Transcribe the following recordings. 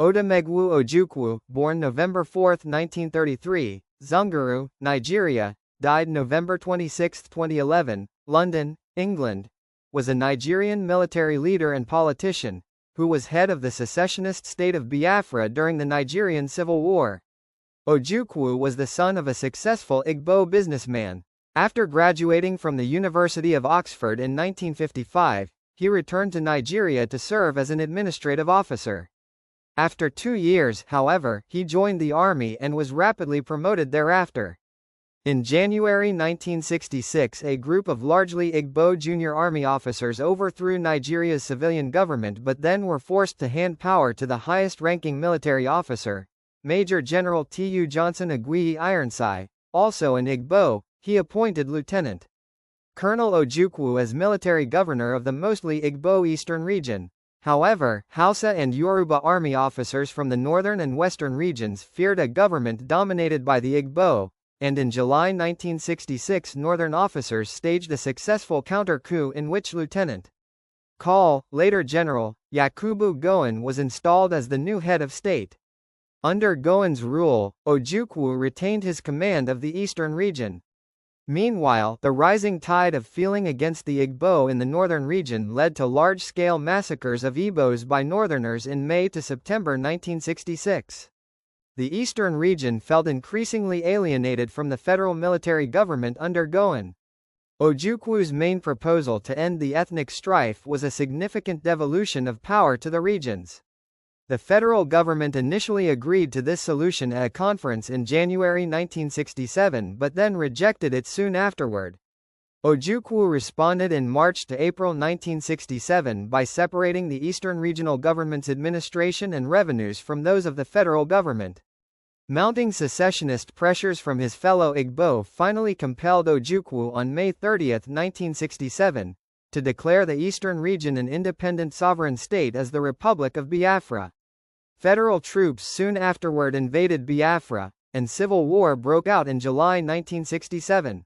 Odumegwu Ojukwu, born November 4, 1933, Zungeru, Nigeria, died November 26, 2011, London, England, was a Nigerian military leader and politician, who was head of the secessionist state of Biafra during the Nigerian Civil War. Ojukwu was the son of a successful Igbo businessman. After graduating from the University of Oxford in 1955, he returned to Nigeria to serve as an administrative officer. After 2 years, however, he joined the army and was rapidly promoted thereafter. In January 1966, a group of largely Igbo junior army officers overthrew Nigeria's civilian government but then were forced to hand power to the highest-ranking military officer, Major General Tu Johnson Agui Ironside, also an Igbo. He appointed Lieutenant Colonel Ojukwu as military governor of the mostly Igbo eastern region. However, Hausa and Yoruba army officers from the northern and western regions feared a government dominated by the Igbo, and in July 1966 northern officers staged a successful counter-coup in which Lieutenant Col, later General, Yakubu Gowon was installed as the new head of state. Under Gowon's rule, Ojukwu retained his command of the eastern region. Meanwhile, the rising tide of feeling against the Igbo in the northern region led to large-scale massacres of Igbos by northerners in May to September 1966. The eastern region felt increasingly alienated from the federal military government under Gowon. Ojukwu's main proposal to end the ethnic strife was a significant devolution of power to the regions. The federal government initially agreed to this solution at a conference in January 1967 but then rejected it soon afterward. Ojukwu responded in March to April 1967 by separating the Eastern Regional Government's administration and revenues from those of the federal government. Mounting secessionist pressures from his fellow Igbo finally compelled Ojukwu on May 30, 1967, to declare the Eastern region an independent sovereign state as the Republic of Biafra. Federal troops soon afterward invaded Biafra, and civil war broke out in July 1967.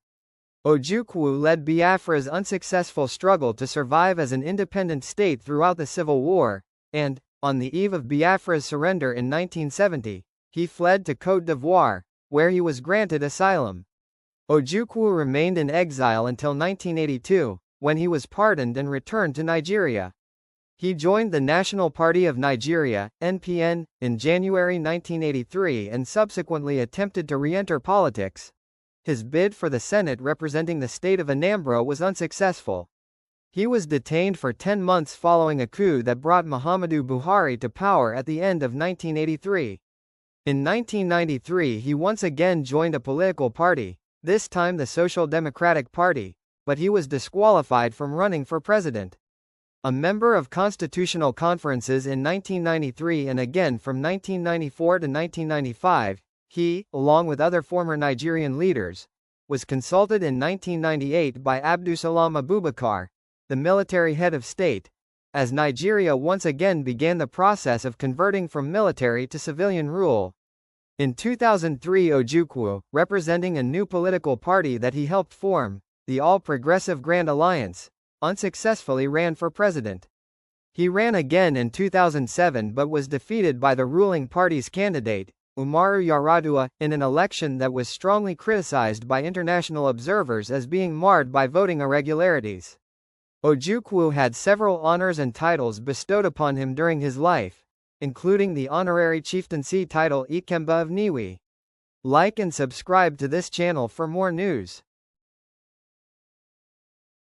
Ojukwu led Biafra's unsuccessful struggle to survive as an independent state throughout the Civil War, and, on the eve of Biafra's surrender in 1970, he fled to Côte d'Ivoire, where he was granted asylum. Ojukwu remained in exile until 1982, when he was pardoned and returned to Nigeria. He joined the National Party of Nigeria, NPN, in January 1983 and subsequently attempted to re-enter politics. His bid for the Senate representing the state of Anambra was unsuccessful. He was detained for 10 months following a coup that brought Muhammadu Buhari to power at the end of 1983. In 1993 he once again joined a political party, this time the Social Democratic Party, but he was disqualified from running for president. A member of constitutional conferences in 1993 and again from 1994 to 1995, he, along with other former Nigerian leaders, was consulted in 1998 by Abdusalam Abubakar, the military head of state, as Nigeria once again began the process of converting from military to civilian rule. In 2003 Ojukwu, representing a new political party that he helped form, the All Progressive Grand Alliance, unsuccessfully ran for president. He ran again in 2007 but was defeated by the ruling party's candidate, Umaru Yar'Adua, in an election that was strongly criticized by international observers as being marred by voting irregularities. Ojukwu had several honors and titles bestowed upon him during his life, including the honorary chieftaincy title Ikemba of Niwi. Like and subscribe to this channel for more news.